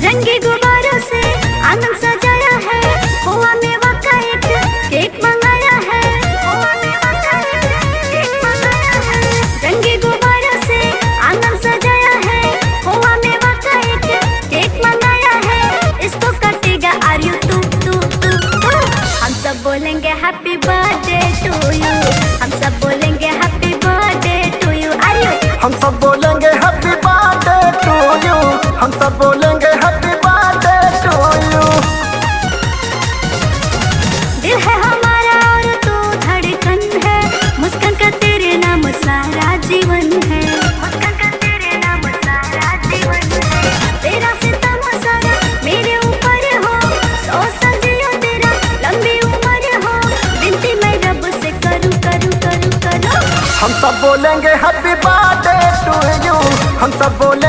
रंगे गुब्बारों से आंगन सजाया है, हुआ मेवा का एक केक मंगाया है, हुआ मेवा का एक केक मंगाया है। रंगे गुब्बारों से आंगन सजाया है, हुआ मेवा का एक केक मंगाया है। इसको कटेगा आर यू तू हम सब बोलेंगे हैप्पी बर्थडे टू यू, हम सब बोलेंगे हैप्पी बर्थडे टू यू। आर यू हम सब बोलेंगे हैप्पी बर्थडे टू यू, हम सब बोलेंगे हैप्पी बर्थडे टू यू। दिल है हमारा और तू धड़कन है, मुस्कान का तेरे नाम सारा जीवन है, मुस्कान का तेरे नाम सारा जीवन है। तेरा सितम सारा मेरे ऊपर हो, 100 साल जियो तेरा लंबी उम्र हो, विनती मैं रब से करूं। हम सब बोलेंगे हैप्पी बर्थडे टू यू, हम सब बोलेंगे